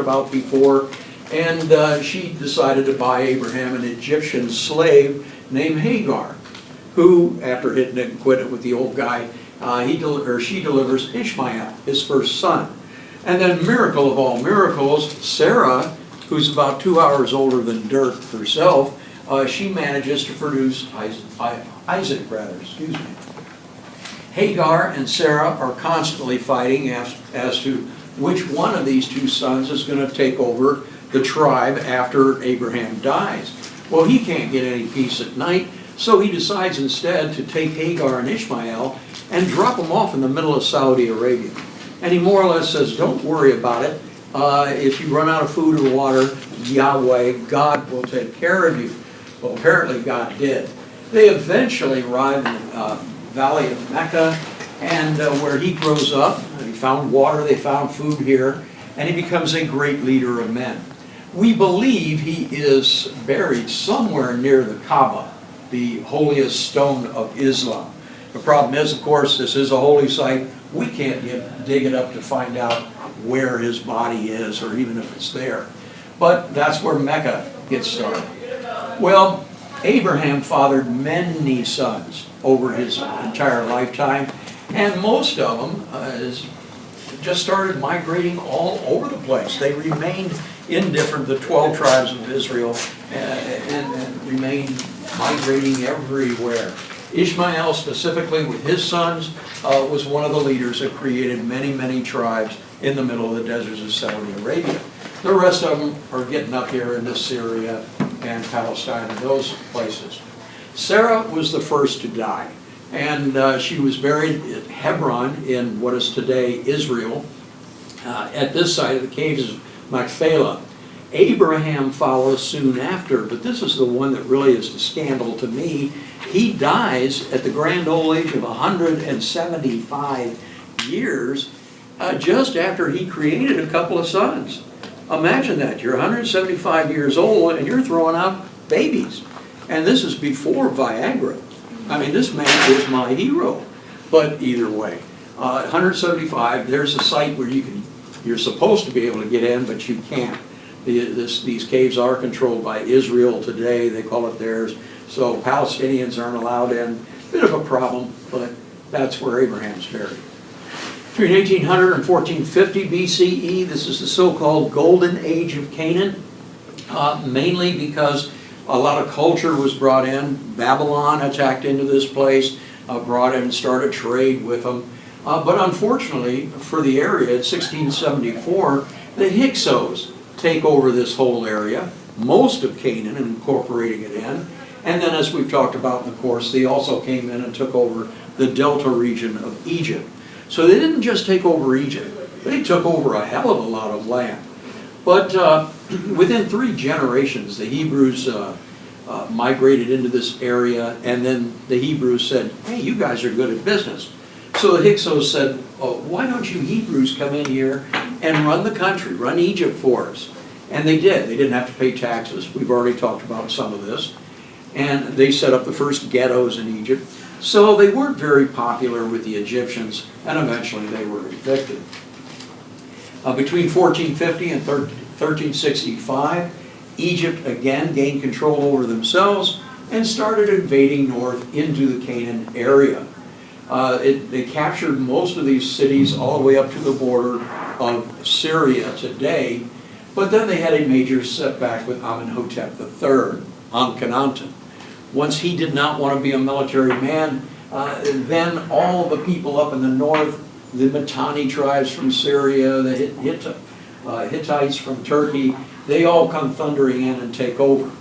about before, and she decided to buy Abraham an Egyptian slave named Hagar, who, after hitting it and quitting it with the old guy, she delivers Ishmael, his first son. And then, miracle of all miracles, Sarah, who's about 2 hours older than dirt herself, she manages to produce Isaac. Hagar and Sarah are constantly fighting as to which one of these two sons is going to take over the tribe after Abraham dies. Well, he can't get any peace at night, so he decides instead to take Hagar and Ishmael and drop them off in the middle of Saudi Arabia. And he more or less says, don't worry about it. If you run out of food or water, Yahweh, God will take care of you. Well, apparently God did. They eventually arrive in the valley of Mecca, and where he grows up. He found water, they found food here, and he becomes a great leader of men. We believe he is buried somewhere near the Kaaba, the holiest stone of Islam. The problem is, of course, this is a holy site. We can't dig it up to find out where his body is, or even if it's there. But that's where Mecca gets started. Well, Abraham fathered many sons over his entire lifetime, and most of them just started migrating all over the place. They remained indifferent, the 12 tribes of Israel, and remained migrating everywhere. Ishmael, specifically with his sons, was one of the leaders that created many, many tribes in the middle of the deserts of Saudi Arabia. The rest of them are getting up here into Syria and Palestine and those places. Sarah was the first to die, and she was buried at Hebron in what is today Israel. At this side of the caves is Machpelah. Abraham follows soon after, but this is the one that really is the scandal to me. He dies at the grand old age of 175 years, just after he created a couple of sons. Imagine that. You're 175 years old and you're throwing out babies. And this is before Viagra. I mean, this man is my hero. But either way, 175, there's a site where you're supposed to be able to get in, but you can't. These caves are controlled by Israel today. They call it theirs. So Palestinians aren't allowed in. Bit of a problem, but that's where Abraham's buried. Between 1800 and 1450 BCE, this is the so-called Golden Age of Canaan, mainly because a lot of culture was brought in. Babylon attacked into this place, brought in and started trade with them. But unfortunately for the area, in 1674, the Hyksos take over this whole area, most of Canaan, and incorporating it in. And then, as we've talked about in the course, they also came in and took over the delta region of Egypt. So they didn't just take over Egypt, they took over a hell of a lot of land. But within 3 generations, the Hebrews migrated into this area, and then the Hebrews said, hey, you guys are good at business. So the Hyksos said, why don't you Hebrews come in here and run the country, run Egypt for us? And they did. They didn't have to pay taxes. We've already talked about some of this. And they set up the first ghettos in Egypt. So they weren't very popular with the Egyptians, and eventually they were evicted. Between 1450 and 1365, Egypt again gained control over themselves and started invading north into the Canaan area. They captured most of these cities all the way up to the border of Syria today, but then they had a major setback with Amenhotep III, Akhenaten. Once he did not want to be a military man, then all the people up in the north, the Mitanni tribes from Syria, the Hittites from Turkey, they all come thundering in and take over.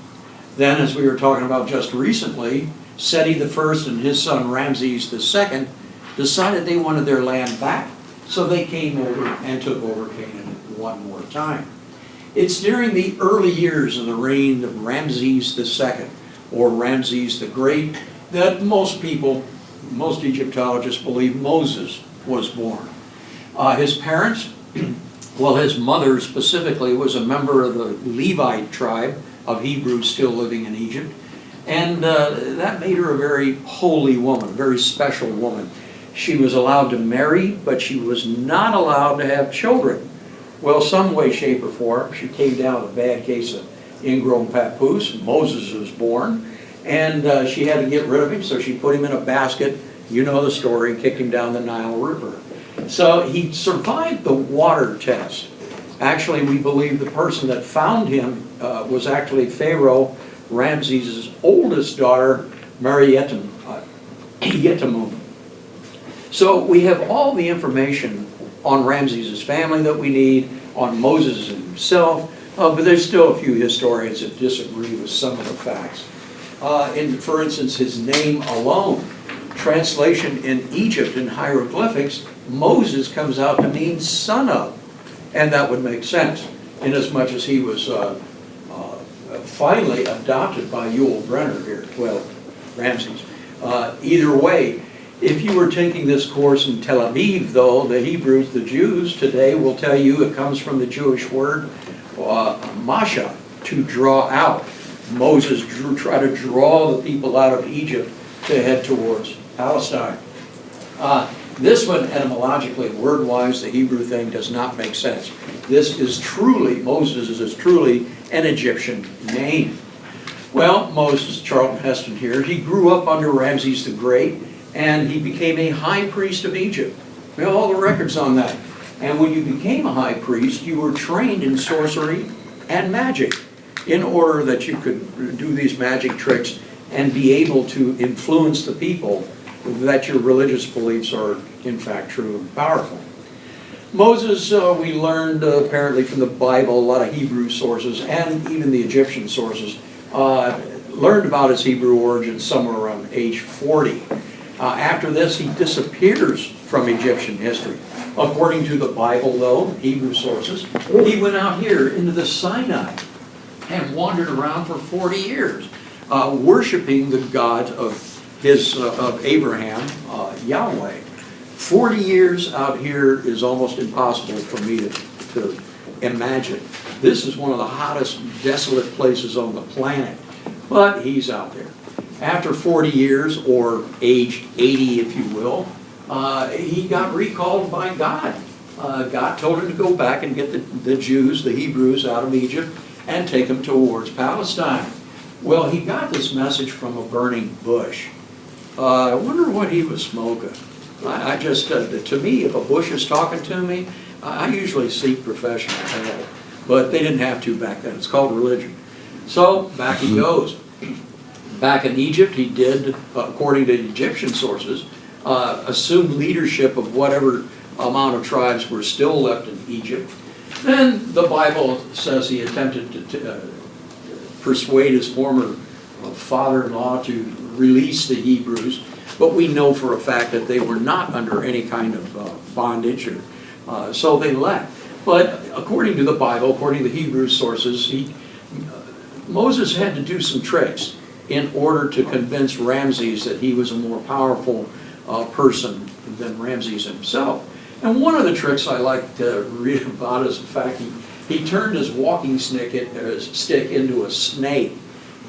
Then, as we were talking about just recently, Seti I and his son Ramses II decided they wanted their land back, so they came over and took over Canaan one more time. It's during the early years of the reign of Ramses II, or Ramses the Great, that most people, most Egyptologists believe Moses was born. His parents, well, his mother specifically was a member of the Levite tribe of Hebrews still living in Egypt, and that made her a very holy woman, a very special woman. She was allowed to marry, but she was not allowed to have children. Well, some way, shape, or form, she came down with a bad case of ingrown papoose. Moses was born, and she had to get rid of him, so she put him in a basket. You know the story, kicked him down the Nile River. So he survived the water test. Actually, we believe the person that found him was actually Pharaoh Ramses' oldest daughter, Yetemun. So we have all the information on Ramses' family that we need, on Moses himself, but there's still a few historians that disagree with some of the facts. For instance, his name alone, translation in Egypt in hieroglyphics, Moses comes out to mean son of, and that would make sense, inasmuch as he was finally adopted by Yul Brynner here, well, Ramses. Either way, if you were taking this course in Tel Aviv, though, the Hebrews, the Jews today will tell you it comes from the Jewish word masha, to draw out. Moses tried to draw the people out of Egypt to head towards Palestine. This one, etymologically, word-wise, the Hebrew thing does not make sense. This is truly, Moses is truly an Egyptian name. Well, Moses, Charlton Heston here, he grew up under Ramses the Great, and he became a high priest of Egypt. We have all the records on that. And when you became a high priest, you were trained in sorcery and magic in order that you could do these magic tricks and be able to influence the people that your religious beliefs are in fact true and powerful. Moses, we learned apparently from the Bible, a lot of Hebrew sources and even the Egyptian sources, learned about his Hebrew origins somewhere around age 40. After this, he disappears from Egyptian history. According to the Bible, though, Hebrew sources, he went out here into the Sinai and wandered around for 40 years, worshiping the God of Abraham, Yahweh. 40 years out here is almost impossible for me to imagine. This is one of the hottest, desolate places on the planet, but he's out there. After 40 years, or age 80 if you will, he got recalled by God. God told him to go back and get the Jews, the Hebrews, out of Egypt and take them towards Palestine. Well, he got this message from a burning bush. I wonder what he was smoking. I just, to me, if a bush is talking to me, I usually seek professional help. But they didn't have to back then. It's called religion. So back he goes. Back in Egypt, he did, according to Egyptian sources, assume leadership of whatever amount of tribes were still left in Egypt. Then the Bible says he attempted to persuade his former father-in-law to release the Hebrews, but we know for a fact that they were not under any kind of bondage, so they left. But according to the Bible, according to the Hebrew sources, Moses had to do some tricks in order to convince Ramses that he was a more powerful person than Ramses himself. And one of the tricks I like to read about is the fact he turned his walking stick into a snake,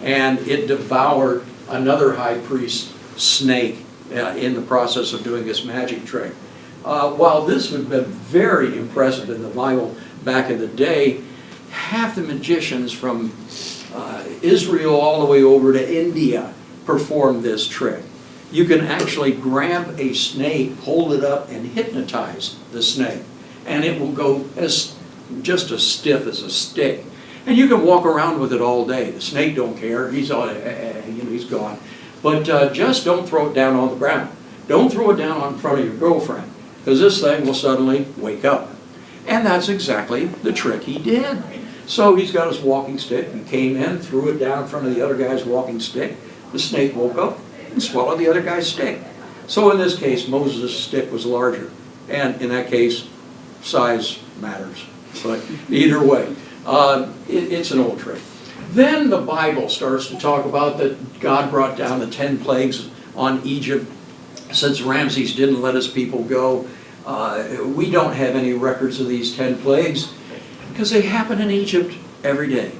and it devoured another high priest snake in the process of doing this magic trick. While this would have been very impressive in the Bible back in the day, half the magicians from Israel all the way over to India performed this trick. You can actually grab a snake, hold it up, and hypnotize the snake. And it will go just as stiff as a stick. And you can walk around with it all day. The snake don't care. He's gone. But just don't throw it down on the ground. Don't throw it down in front of your girlfriend, because this thing will suddenly wake up. And that's exactly the trick he did. So he's got his walking stick. He came in, threw it down in front of the other guy's walking stick. The snake woke up and swallowed the other guy's stick. So in this case, Moses' stick was larger. And in that case, size matters. But either way, it's an old trick. Then the Bible starts to talk about that God brought down the 10 plagues on Egypt since Ramses didn't let his people go. We don't have any records of these 10 plagues because they happen in Egypt every day.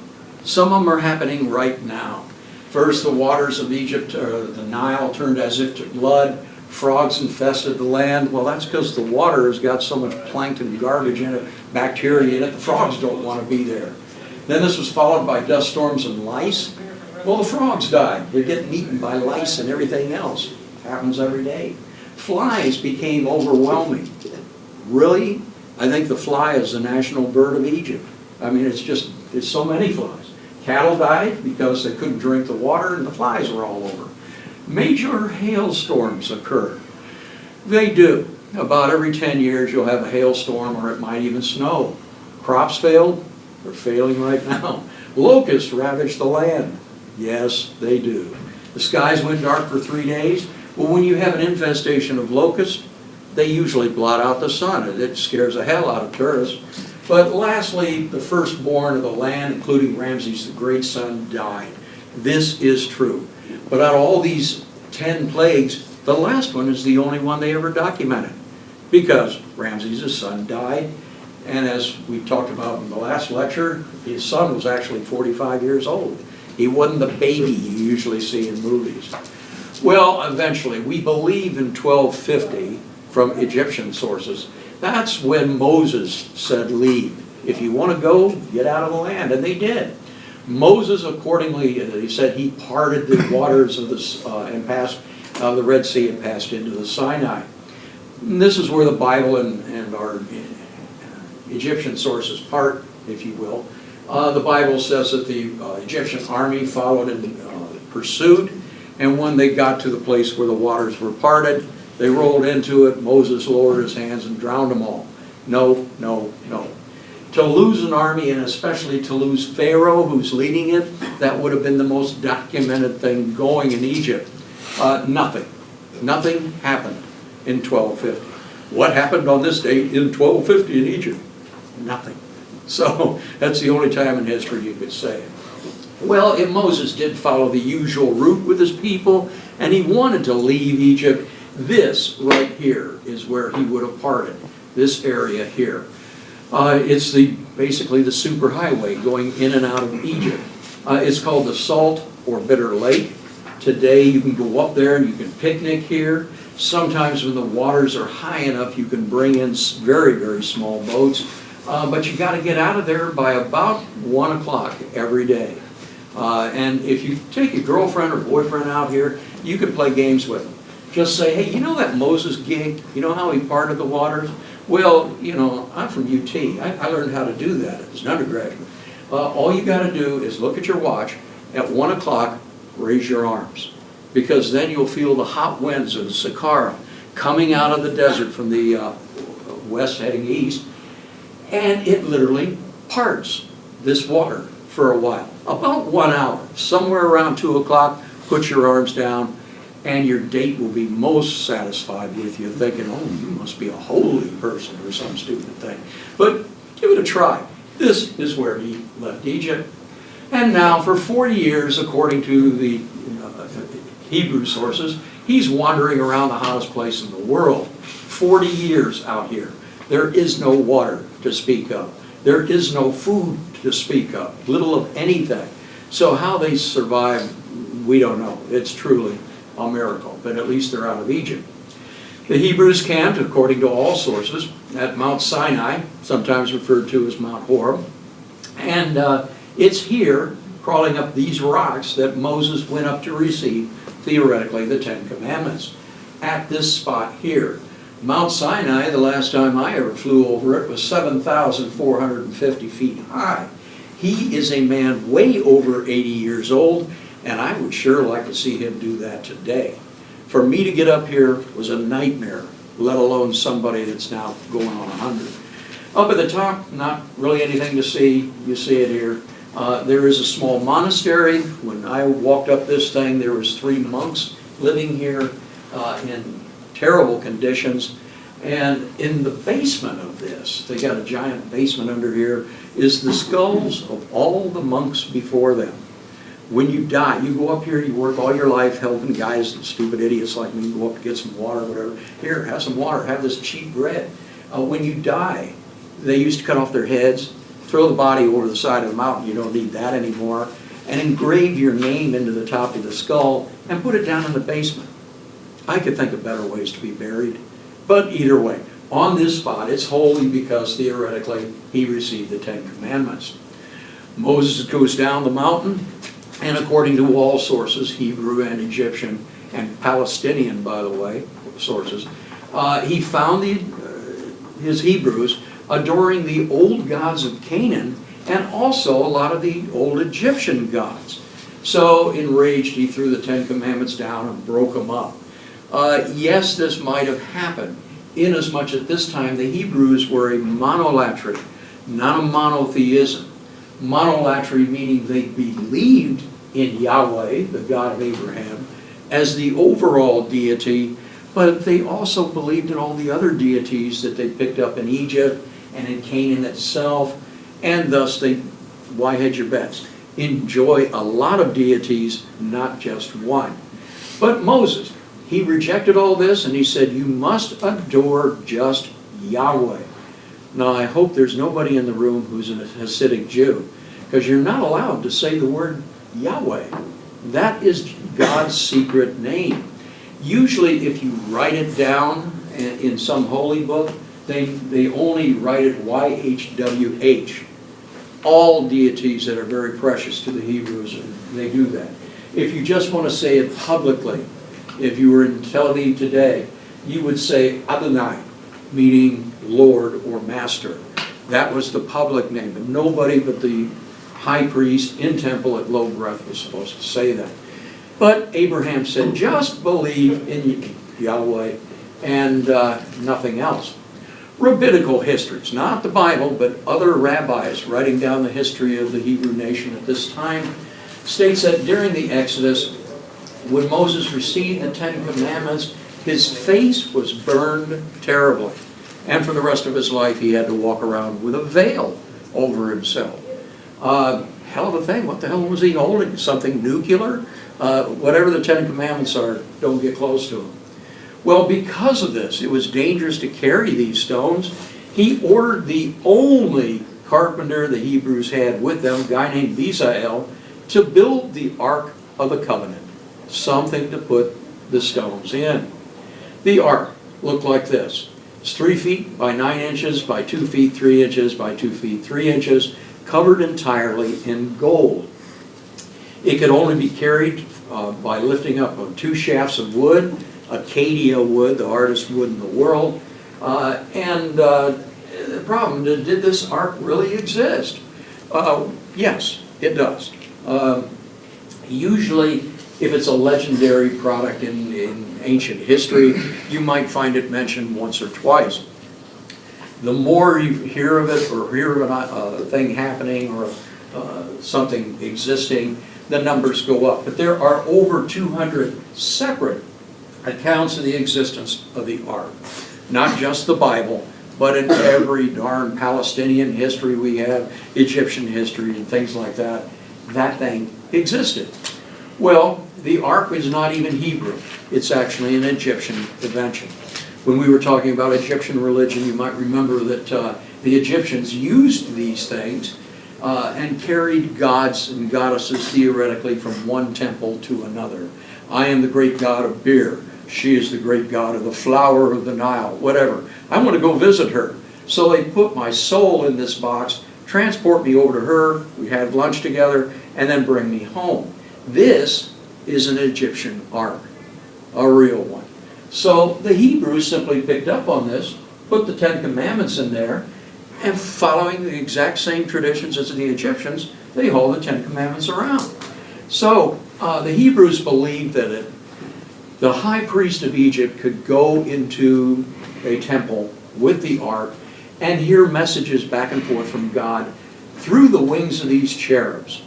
Some of them are happening right now. First, the waters of Egypt, the Nile, turned as if to blood. Frogs infested the land. Well, that's because the water has got so much plankton and garbage in it. bacteria in it. The frogs don't want to be there. Then this was followed by dust storms and lice. Well, the frogs died. They're getting eaten by lice and everything else. Happens every day. Flies became overwhelming. Really? I think the fly is the national bird of Egypt. I mean, there's so many flies. Cattle died because they couldn't drink the water and the flies were all over. Major hailstorms occur. They do. About every 10 years you'll have a hailstorm, or it might even snow. Crops failed. They're failing right now. Locusts ravaged the land. Yes, they do. The skies went dark for 3 days. Well, when you have an infestation of locusts, they usually blot out the sun. It scares the hell out of tourists. But lastly, the firstborn of the land, including Ramses the great son, died. This is true. But out of all these 10 plagues, the last one is the only one they ever documented, because Ramses' son died, and as we talked about in the last lecture, his son was actually 45 years old. He wasn't the baby you usually see in movies. Well, eventually, we believe in 1250 from Egyptian sources. That's when Moses said, leave. If you want to go, get out of the land, and they did. Moses, accordingly, he said he parted the waters of and passed the Red Sea and passed into the Sinai. And this is where the Bible and our Egyptian sources part, if you will. The Bible says that the Egyptian army followed in pursuit, and when they got to the place where the waters were parted, they rolled into it. Moses lowered his hands and drowned them all. No, no, no. To lose an army, and especially to lose Pharaoh, who's leading it, that would have been the most documented thing going in Egypt. Nothing. Nothing happened in 1250. What happened on this date in 1250 in Egypt? Nothing. So that's the only time in history you could say it. Well, if Moses did follow the usual route with his people, and he wanted to leave Egypt, this right here is where he would have parted, this area here. It's basically the superhighway going in and out of Egypt. It's called the Salt or Bitter Lake. Today you can go up there and you can picnic here. Sometimes when the waters are high enough you can bring in very, very small boats. But you got to get out of there by about 1 o'clock every day. And if you take your girlfriend or boyfriend out here, you can play games with them. Just say, hey, you know that Moses gig? You know how he parted the waters? Well, you know, I'm from UT. I learned how to do that as an undergraduate. All you got to do is look at your watch. At 1 o'clock, raise your arms. Because then you'll feel the hot winds of the Sahara coming out of the desert from the west heading east. And it literally parts this water for a while. About 1 hour. Somewhere around 2 o'clock, put your arms down. And your date will be most satisfied with you, thinking, oh, you must be a holy person or some stupid thing. But give it a try. This is where he left Egypt. And now for 40 years, according to the Hebrew sources, he's wandering around the hottest place in the world. 40 years out here. There is no water to speak of. There is no food to speak of. Little of anything. So how they survive, we don't know. It's truly a miracle, but at least they're out of Egypt. The Hebrews camped, according to all sources, at Mount Sinai, sometimes referred to as Mount Horeb. And it's here, crawling up these rocks, that Moses went up to receive, theoretically, the 10 Commandments. At this spot here. Mount Sinai, the last time I ever flew over it, was 7,450 feet high. He is a man way over 80 years old, and I would sure like to see him do that today. For me to get up here was a nightmare, let alone somebody that's now going on 100. Up at the top, not really anything to see. You see it here. There is a small monastery. When I walked up this thing, there was 3 monks living here in terrible conditions. And in the basement of this, they got a giant basement under here, is the skulls of all the monks before them. When you die, you go up here, you work all your life helping guys and stupid idiots like me go up to get some water or whatever. Here, have some water, have this cheap bread. When you die, they used to cut off their heads, throw the body over the side of the mountain, you don't need that anymore, and engrave your name into the top of the skull and put it down in the basement. I could think of better ways to be buried, but either way, On this spot, it's holy because theoretically he received the Ten Commandments. Moses goes down the mountain, and according to all sources, Hebrew and Egyptian and Palestinian, by the way, sources, he found his Hebrews adoring the old gods of Canaan and also a lot of the old Egyptian gods. So enraged, he threw the Ten Commandments down and broke them up. Yes, this might have happened, inasmuch at this time the Hebrews were a monolatry, not a monotheism. Monolatry meaning they believed in Yahweh, the God of Abraham, as the overall deity, but they also believed in all the other deities that they picked up in Egypt and in Canaan itself, and thus they, why hedge your bets? Enjoy a lot of deities, not just one. But Moses, he rejected all this and he said, you must adore just Yahweh. Now I hope there's nobody in the room who's a Hasidic Jew, because you're not allowed to say the word Yahweh. That is God's secret name. Usually if you write it down in some holy book, they only write it YHWH. All deities that are very precious to the Hebrews, they do that. If you just want to say it publicly, if you were in Tel Aviv today, you would say Adonai, meaning Lord or Master. That was the public name, but nobody but the high priest in temple at low breath was supposed to say that. But Abraham said, just believe in Yahweh and nothing else. Rabbinical histories, not the Bible, but other rabbis writing down the history of the Hebrew nation at this time, states that during the Exodus, when Moses received the Ten Commandments, his face was burned terribly. And for the rest of his life, he had to walk around with a veil over himself. Hell of a thing. What the hell was he holding? Something nuclear? Whatever the Ten Commandments are, don't get close to them. Well, because of this, it was dangerous to carry these stones. He ordered the only carpenter the Hebrews had with them, a guy named Bezalel, to build the Ark of the Covenant, something to put the stones in. The Ark looked like this. It's 3 feet by 9 inches by 2 feet 3 inches by 2 feet 3 inches, covered entirely in gold. It could only be carried by lifting up 2 shafts of wood, Acacia wood, the hardest wood in the world. The problem, did this ark really exist? Yes, it does. Usually, if it's a legendary product in ancient history, you might find it mentioned once or twice. The more you hear of it or hear of a thing happening or something existing, the numbers go up. But there are over 200 separate accounts of the existence of the ark. Not just the Bible, but in every darn Palestinian history we have, Egyptian history and things like that, that thing existed. Well, the ark is not even Hebrew. It's actually an Egyptian invention. When we were talking about Egyptian religion, you might remember that the Egyptians used these things and carried gods and goddesses theoretically from one temple to another. I am the great god of beer. She is the great god of the flower of the Nile, whatever. I want to go visit her. So they put my soul in this box, transport me over to her, we had lunch together, and then bring me home. This is an Egyptian ark, a real one. So the Hebrews simply picked up on this, put the Ten Commandments in there, and following the exact same traditions as the Egyptians, they hauled the Ten Commandments around. So the Hebrews believed that the high priest of Egypt could go into a temple with the ark and hear messages back and forth from God through the wings of these cherubs.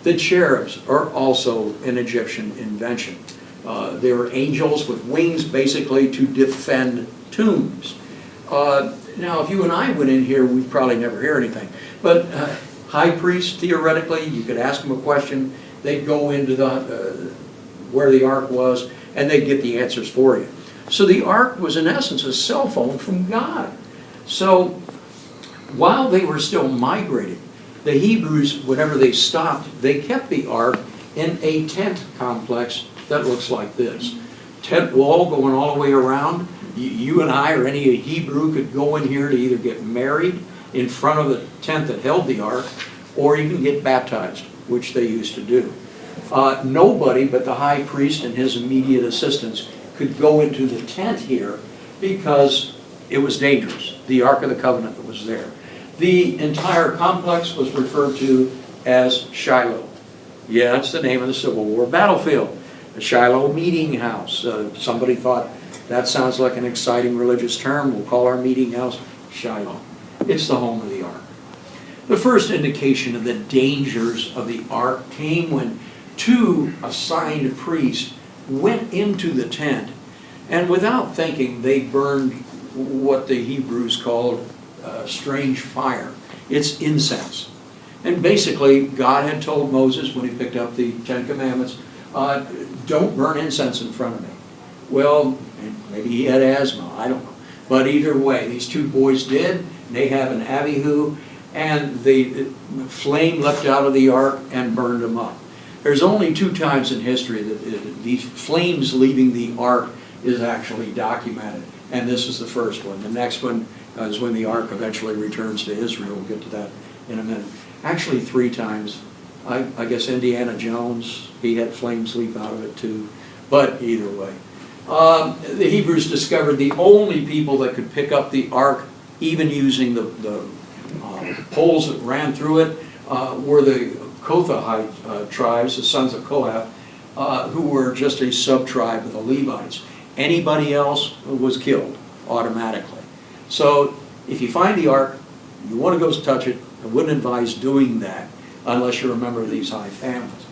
The cherubs are also an Egyptian invention. They were angels with wings basically to defend tombs. Now if you and I went in here, we'd probably never hear anything. But high priest, theoretically, you could ask them a question, they'd go into where the ark was, and they'd get the answers for you. So the ark was in essence a cell phone from God. So while they were still migrating, the Hebrews, whenever they stopped, they kept the ark in a tent complex that looks like this. Tent wall going all the way around. You and I or any Hebrew could go in here to either get married in front of the tent that held the ark, or even get baptized, which they used to do. Nobody but the high priest and his immediate assistants could go into the tent here because it was dangerous, the Ark of the Covenant that was there. The entire complex was referred to as Shiloh. Yeah, that's the name of the Civil War battlefield. The Shiloh Meeting House. Somebody thought, that sounds like an exciting religious term, we'll call our meeting house Shiloh. It's the home of the Ark. The first indication of the dangers of the Ark came when two assigned priests went into the tent, and without thinking, they burned what the Hebrews called strange fire. It's incense. And basically, God had told Moses when he picked up the Ten Commandments, don't burn incense in front of me. Well, maybe he had asthma, I don't know. But either way, these two boys did. Nadab and Abihu, and the flame leapt out of the ark and burned them up. There's only two times in history that these flames leaving the ark is actually documented, and this is the first one. The next one is when the ark eventually returns to Israel. We'll get to that in a minute. Actually, three times. I guess Indiana Jones, he had flames leap out of it too, but either way. The Hebrews discovered the only people that could pick up the ark, even using the poles that ran through it, were the Kohathite tribes, the sons of Kohath, who were just a sub-tribe of the Levites. Anybody else was killed automatically. So if you find the ark, you want to go touch it, I wouldn't advise doing that unless you're a member of these high families.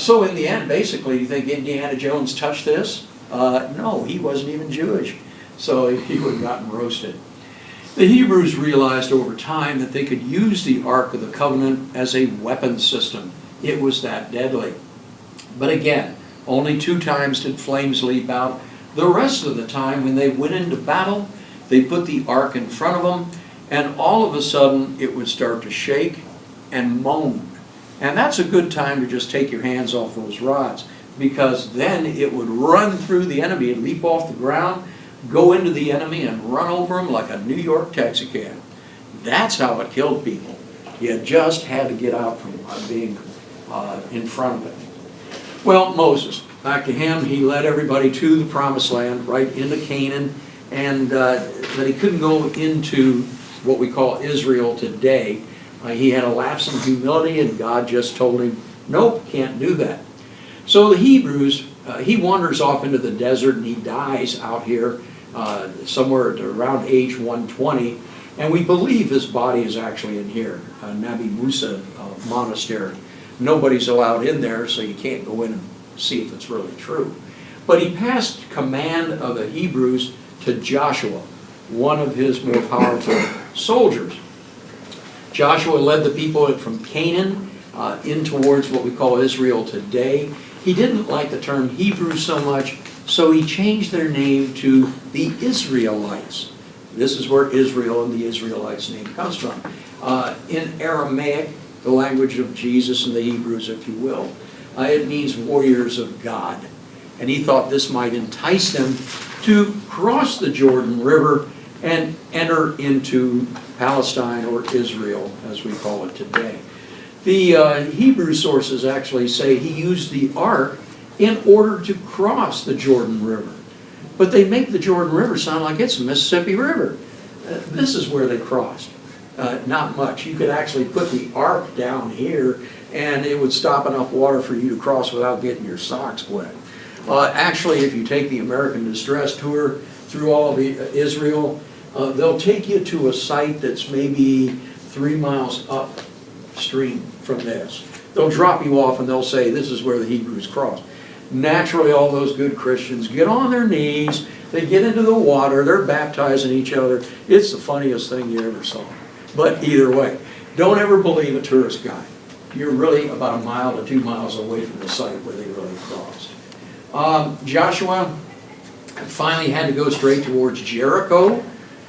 So in the end, basically, you think Indiana Jones touched this? No, he wasn't even Jewish, so he would have gotten roasted. The Hebrews realized over time that they could use the Ark of the Covenant as a weapon system. It was that deadly. But again, only two times did flames leap out. The rest of the time, when they went into battle, they put the Ark in front of them, and all of a sudden it would start to shake and moan. And that's a good time to just take your hands off those rods, because then it would run through the enemy and leap off the ground, go into the enemy and run over them like a New York taxicab. That's how it killed people. You just had to get out from being in front of it. Well, Moses, back to him, he led everybody to the promised land, right into Canaan, and that he couldn't go into what we call Israel today. He had a lapse in humility, and God just told him, nope, can't do that. So the Hebrews, he wanders off into the desert, and he dies out here somewhere around age 120, and we believe his body is actually in here, Nabi Musa monastery. Nobody's allowed in there, so you can't go in and see if it's really true. But he passed command of the Hebrews to Joshua, one of his more powerful soldiers. Joshua led the people from Canaan in towards what we call Israel today. He didn't like the term Hebrew so much, so he changed their name to the Israelites. This is where Israel and the Israelites name comes from. In Aramaic, the language of Jesus and the Hebrews, if you will, it means warriors of God. And he thought this might entice them to cross the Jordan River and enter into Palestine, or Israel, as we call it today. The Hebrew sources actually say he used the ark in order to cross the Jordan River. But they make the Jordan River sound like it's the Mississippi River. This is where they crossed. Not much. You could actually put the ark down here, and it would stop enough water for you to cross without getting your socks wet. Actually, if you take the American Distress Tour through all of Israel, they'll take you to a site that's maybe 3 miles upstream from this. They'll drop you off and they'll say, this is where the Hebrews crossed. Naturally, all those good Christians get on their knees, they get into the water, they're baptizing each other. It's the funniest thing you ever saw. But either way, don't ever believe a tourist guide. You're really about 1 mile to 2 miles away from the site where they really crossed. Joshua finally had to go straight towards Jericho,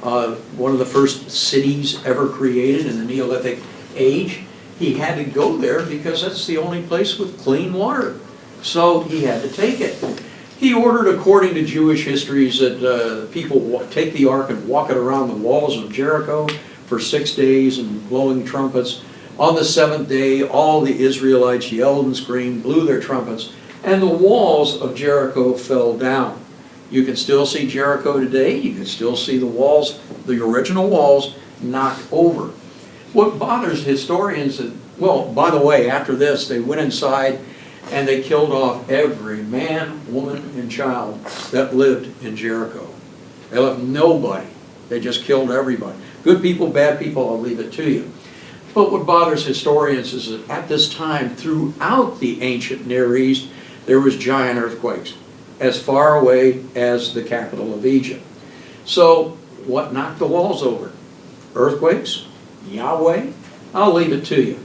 one of the first cities ever created in the Neolithic age. He had to go there because that's the only place with clean water. So he had to take it. He ordered, according to Jewish histories, that people take the ark and walk it around the walls of Jericho for 6 days and blowing trumpets. On the 7th day, all the Israelites yelled and screamed, blew their trumpets, and the walls of Jericho fell down. You can still see Jericho today. You can still see the walls, the original walls, knocked over. What bothers historians is, well, by the way, after this, they went inside and they killed off every man, woman, and child that lived in Jericho. They left nobody. They just killed everybody. Good people, bad people, I'll leave it to you. But what bothers historians is that at this time, throughout the ancient Near East, there was giant earthquakes, as far away as the capital of Egypt. So, what knocked the walls over? Earthquakes? Yahweh? I'll leave it to you.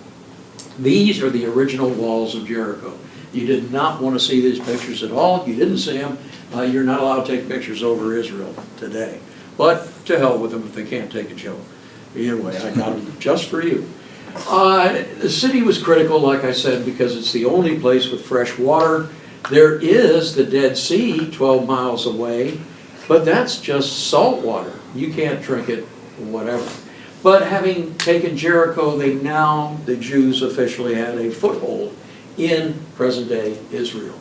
These are the original walls of Jericho. You did not want to see these pictures at all. If you didn't see them, you're not allowed to take pictures over Israel today. But to hell with them if they can't take a joke. Either way, I got them just for you. The city was critical, like I said, because it's the only place with fresh water. There is the Dead Sea 12 miles away, but that's just salt water. You can't drink it, whatever. But having taken Jericho, the Jews officially had a foothold in present-day Israel.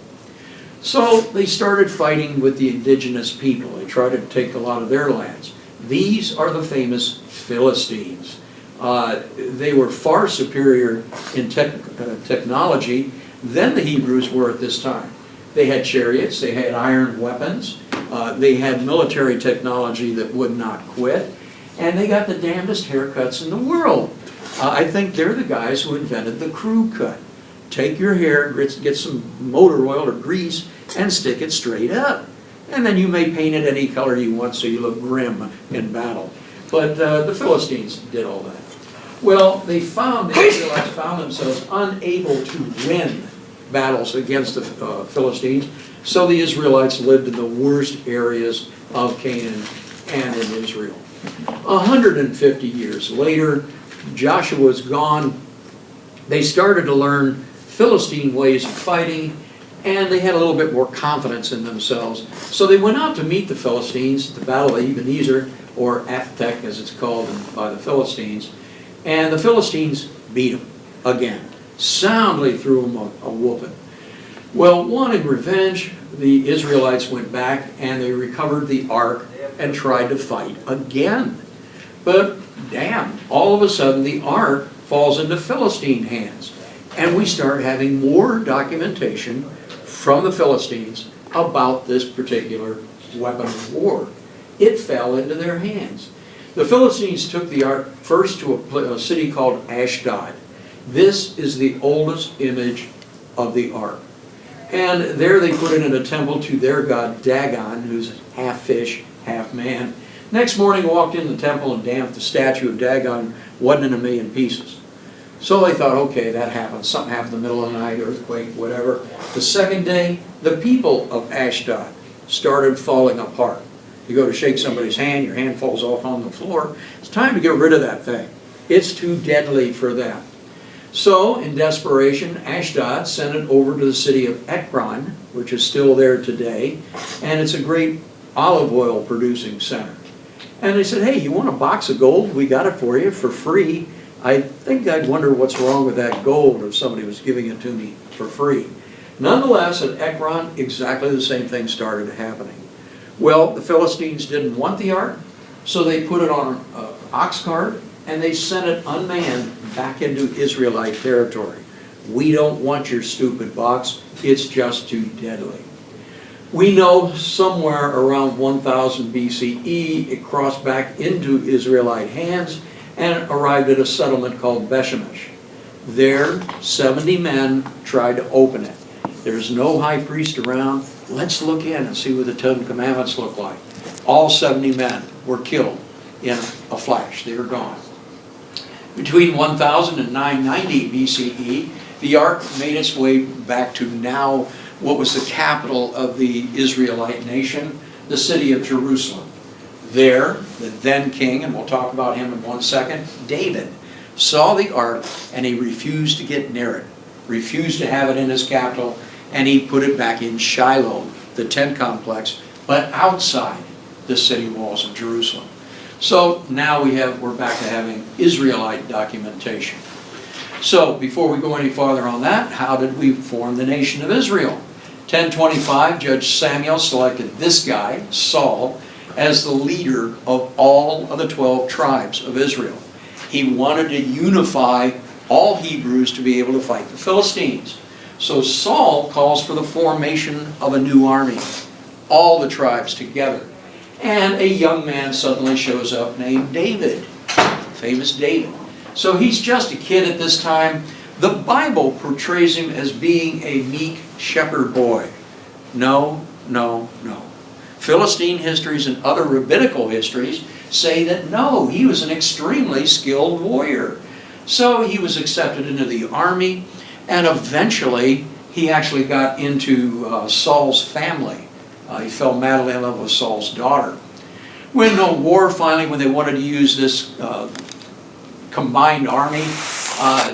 So they started fighting with the indigenous people. They tried to take a lot of their lands. These are the famous Philistines. They were far superior in technology than the Hebrews were at this time. They had chariots, they had iron weapons, they had military technology that would not quit, and they got the damnedest haircuts in the world. I think they're the guys who invented the crew cut. Take your hair, get some motor oil or grease, and stick it straight up. And then you may paint it any color you want so you look grim in battle. But the Philistines did all that. Well, the Israelites found themselves unable to win battles against the Philistines, so the Israelites lived in the worst areas of Canaan and in Israel. 150 years later, Joshua's gone. They started to learn Philistine ways of fighting, and they had a little bit more confidence in themselves. So they went out to meet the Philistines at the Battle of Ebenezer, or Aphek as it's called by the Philistines, and the Philistines beat them again. Soundly threw them a whooping. Well, wanting revenge, the Israelites went back and they recovered the ark and tried to fight again. But damn, all of a sudden the ark falls into Philistine hands. And we start having more documentation from the Philistines about this particular weapon of war. It fell into their hands. The Philistines took the ark first to a city called Ashdod. This is the oldest image of the ark. And there they put it in a temple to their god Dagon, who's half fish, half man. Next morning walked in the temple and damn, the statue of Dagon wasn't in a million pieces. So they thought, okay, that happened. Something happened in the middle of the night, earthquake, whatever. The second day, the people of Ashdod started falling apart. You go to shake somebody's hand, your hand falls off on the floor. It's time to get rid of that thing. It's too deadly for them. So, in desperation, Ashdod sent it over to the city of Ekron, which is still there today, and it's a great olive oil producing center. And they said, hey, you want a box of gold? We got it for you for free. I think I'd wonder what's wrong with that gold if somebody was giving it to me for free. Nonetheless, at Ekron, exactly the same thing started happening. Well, the Philistines didn't want the ark, so they put it on an ox cart, and they sent it unmanned back into Israelite territory. We don't want your stupid box. It's just too deadly. We know somewhere around 1000 BCE, it crossed back into Israelite hands and arrived at a settlement called Bethshemesh. There, 70 men tried to open it. There's no high priest around. Let's look in and see what the Ten Commandments look like. All 70 men were killed in a flash. They were gone. Between 1000 and 990 BCE, the ark made its way back to now what was the capital of the Israelite nation, the city of Jerusalem. There, the then king, and we'll talk about him in 1 second, David, saw the ark and he refused to get near it, refused to have it in his capital, and he put it back in Shiloh, the tent complex, but outside the city walls of Jerusalem. So now we're back to having Israelite documentation. So before we go any farther on that, how did we form the nation of Israel? 1025, Judge Samuel selected this guy, Saul, as the leader of all of the 12 tribes of Israel. He wanted to unify all Hebrews to be able to fight the Philistines. So Saul calls for the formation of a new army, all the tribes together. And a young man suddenly shows up named David, famous David. So he's just a kid at this time. The Bible portrays him as being a meek shepherd boy. No, no, no. Philistine histories and other rabbinical histories say that no, he was an extremely skilled warrior. So he was accepted into the army, and eventually he actually got into Saul's family. He fell madly in love with Saul's daughter. When the war finally, when they wanted to use this combined army,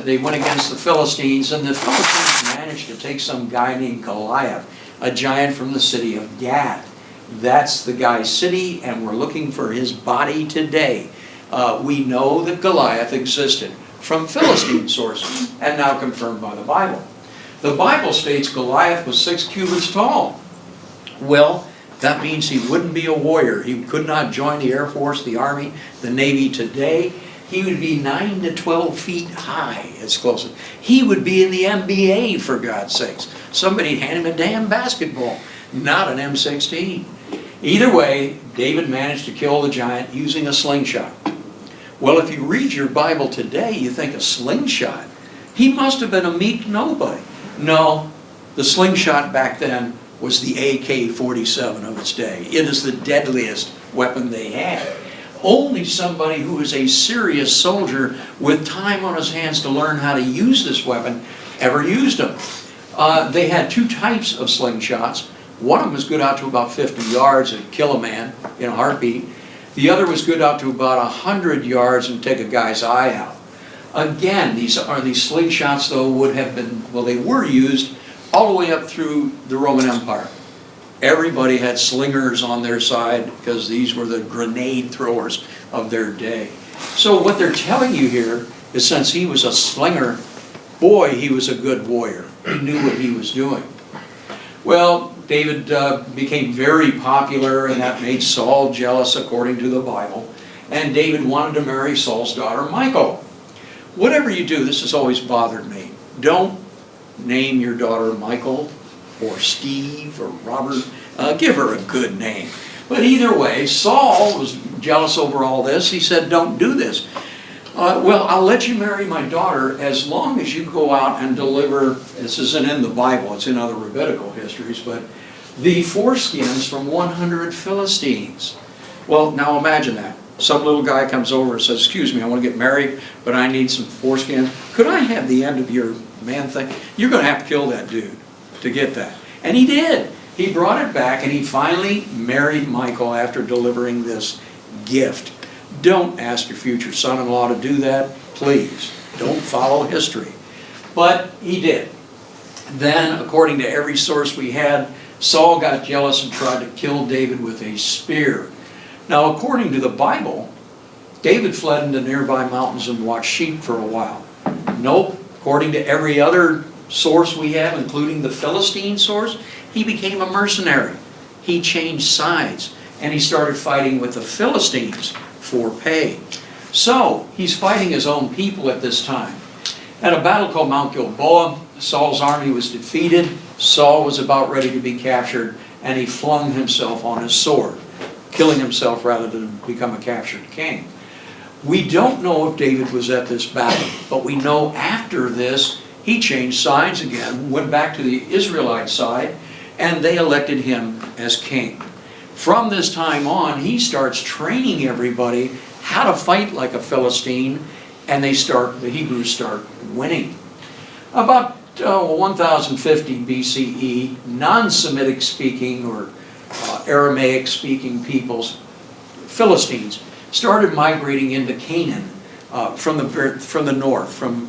they went against the Philistines, and the Philistines managed to take some guy named Goliath, a giant from the city of Gath. That's the guy's city, and we're looking for his body today. We know that Goliath existed from Philistine sources, and now confirmed by the Bible. The Bible states Goliath was 6 cubits tall. Well, that means he wouldn't be a warrior. He could not join the Air Force, the Army, the Navy today. He would be 9 to 12 feet high, as close as. He would be in the NBA, for God's sakes. Somebody hand him a damn basketball, not an M16. Either way, David managed to kill the giant using a slingshot. Well, if you read your Bible today, you think a slingshot. He must have been a meek nobody. No, the slingshot back then was the AK-47 of its day. It is the deadliest weapon they had. Only somebody who is a serious soldier with time on his hands to learn how to use this weapon ever used them. They had 2 types of slingshots. One of them was good out to about 50 yards and kill a man in a heartbeat. The other was good out to about 100 yards and take a guy's eye out. Again, these slingshots, though, would have been, well, they were used all the way up through the Roman Empire. Everybody had slingers on their side because these were the grenade throwers of their day. So what they're telling you here is, since he was a slinger, boy, he was a good warrior. He knew what he was doing. Well, David became very popular, and that made Saul jealous according to the Bible. And David wanted to marry Saul's daughter, Michal. Whatever you do, this has always bothered me. Don't name your daughter Michal or Steve or Robert. Give her a good name. But either way, Saul was jealous over all this. He said, don't do this. Well, I'll let you marry my daughter as long as you go out and deliver, this isn't in the Bible, it's in other rabbinical histories, but the foreskins from 100 Philistines. Well, now imagine that. Some little guy comes over and says, excuse me, I want to get married, but I need some foreskin. Could I have the end of your man thing? You're going to have to kill that dude to get that. And he did. He brought it back, and he finally married Michal after delivering this gift. Don't ask your future son-in-law to do that. Please, don't follow history. But he did. Then, according to every source we had, Saul got jealous and tried to kill David with a spear. Now, according to the Bible, David fled into nearby mountains and watched sheep for a while. Nope. According to every other source we have, including the Philistine source, he became a mercenary. He changed sides, and he started fighting with the Philistines for pay. So, he's fighting his own people at this time. At a battle called Mount Gilboa, Saul's army was defeated. Saul was about ready to be captured, and he flung himself on his sword, killing himself rather than become a captured king. We don't know if David was at this battle, but we know after this, he changed sides again, went back to the Israelite side, and they elected him as king. From this time on, he starts training everybody how to fight like a Philistine, and the Hebrews start winning. About 1050 BCE, non-Semitic speaking or Aramaic speaking peoples, Philistines, started migrating into Canaan from the north, from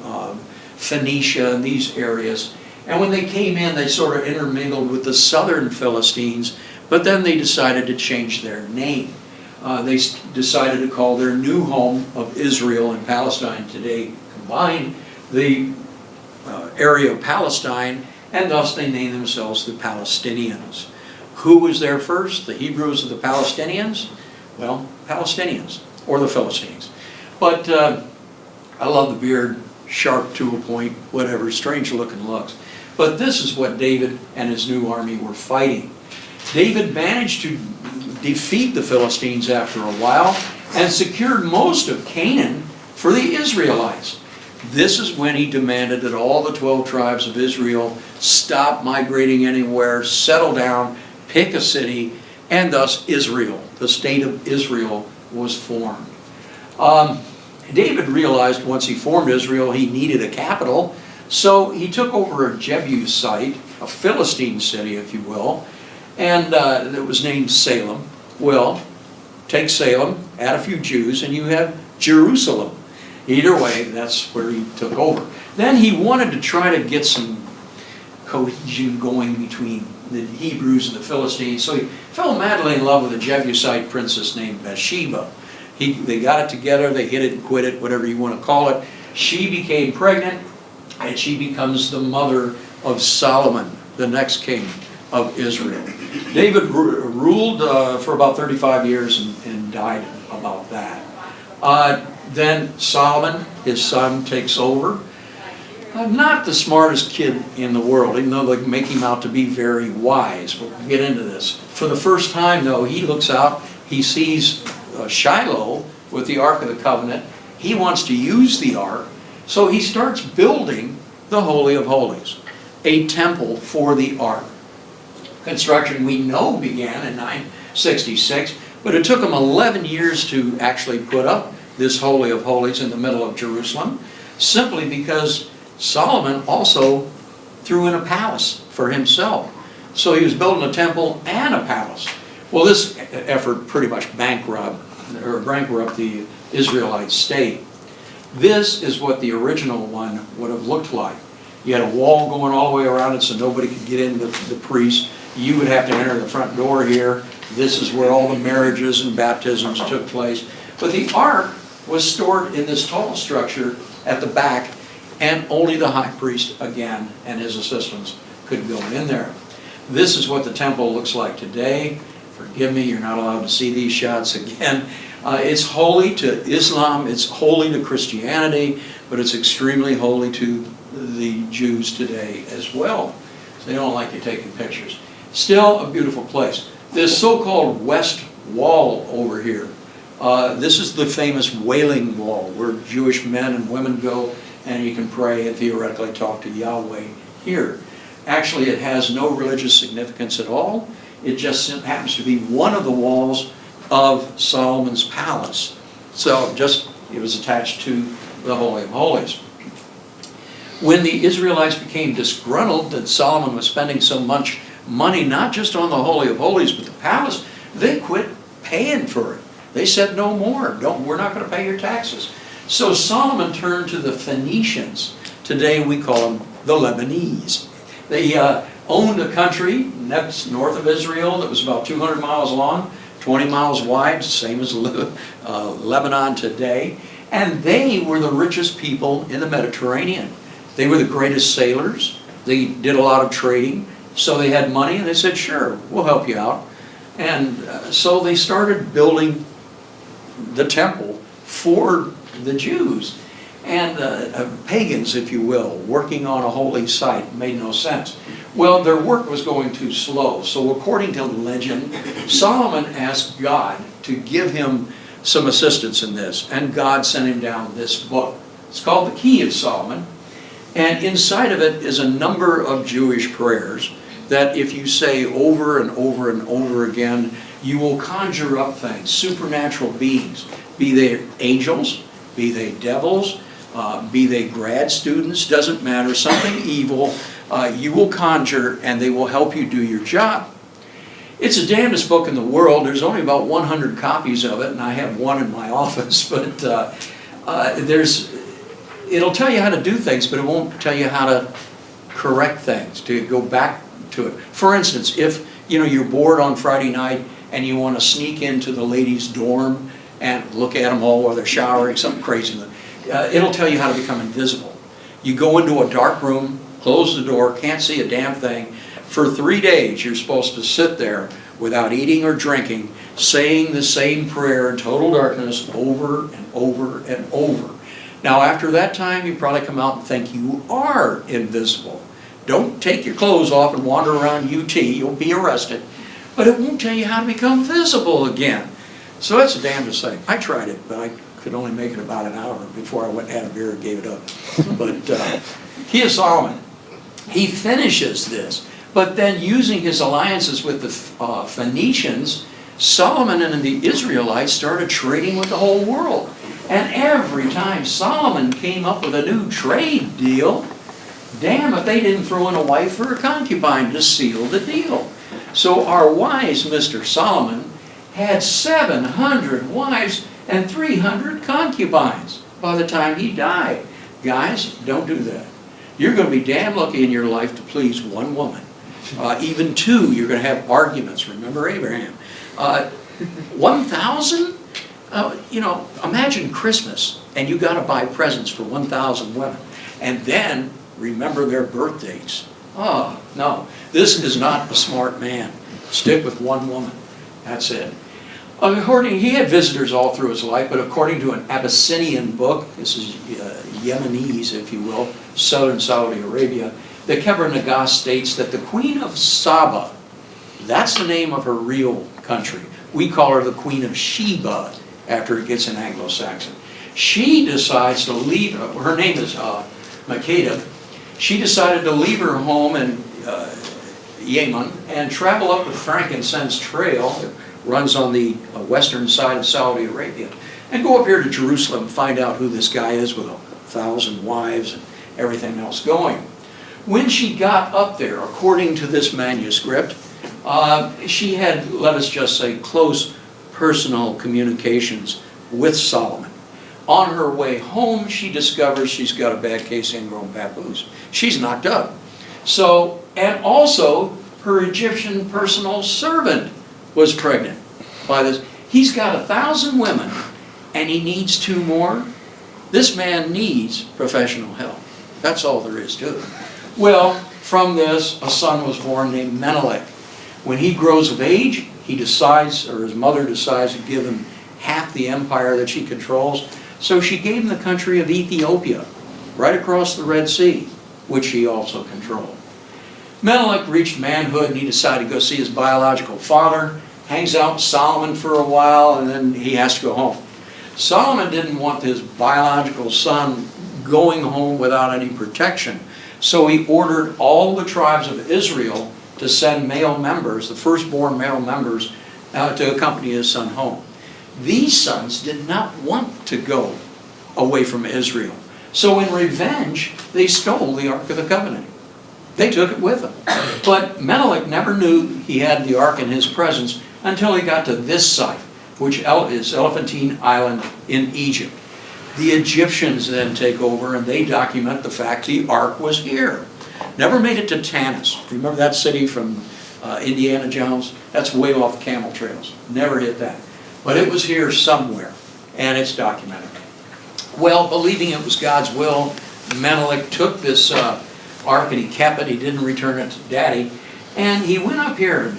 Phoenicia and these areas. And when they came in, they sort of intermingled with the southern Philistines, but then they decided to change their name. They decided to call their new home of Israel and Palestine today combined the area of Palestine, and thus they named themselves the Palestinians. Who was there first? The Hebrews or the Palestinians? Well, Palestinians, or the Philistines. But I love the beard, sharp to a point, whatever, strange looking looks. But this is what David and his new army were fighting. David managed to defeat the Philistines after a while and secured most of Canaan for the Israelites. This is when he demanded that all the 12 tribes of Israel stop migrating anywhere, settle down, pick a city, and thus Israel, the state of Israel, was formed. David realized once he formed Israel he needed a capital, so he took over a Jebusite, a Philistine city if you will, and it was named Salem. Well, take Salem, add a few Jews, and you have Jerusalem. Either way, that's where he took over. Then he wanted to try to get some cohesion going between the Hebrews and the Philistines, so he fell madly in love with a Jebusite princess named Bathsheba. They got it together, they hit it and quit it, whatever you want to call it. She became pregnant, and she becomes the mother of Solomon, the next king of Israel. David ruled for about 35 years and died about that. Then Solomon, his son, takes over. Not the smartest kid in the world, even though they make him out to be very wise. But we'll get into this. For the first time, though, he looks out, he sees Shiloh with the Ark of the Covenant. He wants to use the Ark, so he starts building the Holy of Holies, a temple for the Ark. Construction, we know, began in 966, but it took him 11 years to actually put up this Holy of Holies in the middle of Jerusalem, simply because Solomon also threw in a palace for himself. So he was building a temple and a palace. Well, this effort pretty much bankrupt the Israelite state. This is what the original one would have looked like. You had a wall going all the way around it so nobody could get in, the priest. You would have to enter the front door here. This is where all the marriages and baptisms took place. But the ark was stored in this tall structure at the back, and only the high priest, again, and his assistants could go in there. This is what the temple looks like today. Forgive me, you're not allowed to see these shots again. It's holy to Islam, it's holy to Christianity, but it's extremely holy to the Jews today as well. So they don't like you taking pictures. Still a beautiful place. This so-called West Wall over here, this is the famous Wailing Wall, where Jewish men and women go and you can pray and theoretically talk to Yahweh here. Actually, it has no religious significance at all. It just happens to be one of the walls of Solomon's palace. So it was attached to the Holy of Holies. When the Israelites became disgruntled that Solomon was spending so much money, not just on the Holy of Holies, but the palace, they quit paying for it. They said, no more. We're not going to pay your taxes. So Solomon turned to the Phoenicians. Today we call them the Lebanese. They owned a country next north of Israel that was about 200 miles long, 20 miles wide, same as Lebanon today. And they were the richest people in the Mediterranean. They were the greatest sailors. They did a lot of trading. So they had money, and they said, sure, we'll help you out. And so they started building the temple for the Jews. And pagans, if you will, working on a holy site made no sense. Well, their work was going too slow. So according to legend, Solomon asked God to give him some assistance in this. And God sent him down this book. It's called the Key of Solomon. And inside of it is a number of Jewish prayers that if you say over and over and over again, you will conjure up things, supernatural beings, be they angels, be they devils, be they grad students, doesn't matter, something evil, you will conjure and they will help you do your job. It's the damnedest book in the world. There's only about 100 copies of it, and I have one in my office, but it'll tell you how to do things, but it won't tell you how to correct things, to go back to it. For instance, if you're bored on Friday night and you want to sneak into the ladies' dorm and look at them all while they're showering, something crazy, it'll tell you how to become invisible. You go into a dark room, close the door, can't see a damn thing. For 3 days, you're supposed to sit there without eating or drinking, saying the same prayer in total darkness over and over and over. Now, after that time, you probably come out and think you are invisible. Don't take your clothes off and wander around UT. You'll be arrested. But it won't tell you how to become visible again. So that's a damnedest thing. I tried it, but I could only make it about an hour before I went and had a beer and gave it up. But Key of Solomon, he finishes this. But then using his alliances with the Phoenicians, Solomon and the Israelites started trading with the whole world. And every time Solomon came up with a new trade deal, damn if they didn't throw in a wife or a concubine to seal the deal. So our wise Mr. Solomon had 700 wives and 300 concubines by the time he died. Guys, don't do that. You're going to be damn lucky in your life to please one woman. Even two, you're going to have arguments. Remember Abraham. 1,000? Imagine Christmas and you got to buy presents for 1,000 women. And then remember their birth dates. Oh, no. This is not a smart man. Stick with one woman. That's it. He had visitors all through his life, but according to an Abyssinian book, this is Yemenis, if you will, southern Saudi Arabia, the Kebra Nagast states that the Queen of Saba, that's the name of her real country. We call her the Queen of Sheba after it gets in Anglo-Saxon. She decides to leave, her name is Makeda. She decided to leave her home in Yemen and travel up the Frankincense Trail, it runs on the western side of Saudi Arabia, and go up here to Jerusalem and find out who this guy is with 1,000 wives and everything else going. When she got up there, according to this manuscript, she had, let us just say, close personal communications with Solomon. On her way home, she discovers she's got a bad case of ingrown papoose. She's knocked up. So, and also, her Egyptian personal servant was pregnant by this. He's got 1,000 women, and he needs 2 more. This man needs professional help. That's all there is to it. Well, from this, a son was born named Menelik. When he grows of age, he decides, or his mother decides to give him half the empire that she controls. So she gave him the country of Ethiopia, right across the Red Sea, which she also controlled. Menelik reached manhood and he decided to go see his biological father, hangs out with Solomon for a while, and then he has to go home. Solomon didn't want his biological son going home without any protection, so he ordered all the tribes of Israel to send male members, the firstborn male members, to accompany his son home. These sons did not want to go away from Israel. So in revenge, they stole the Ark of the Covenant. They took it with them. But Menelik never knew he had the Ark in his presence until he got to this site, which is Elephantine Island in Egypt. The Egyptians then take over and they document the fact the Ark was here. Never made it to Tanis. Remember that city from Indiana Jones? That's way off the camel trails. Never hit that. But it was here somewhere, and it's documented. Well, believing it was God's will, Menelik took this ark and he kept it. He didn't return it to Daddy. And he went up here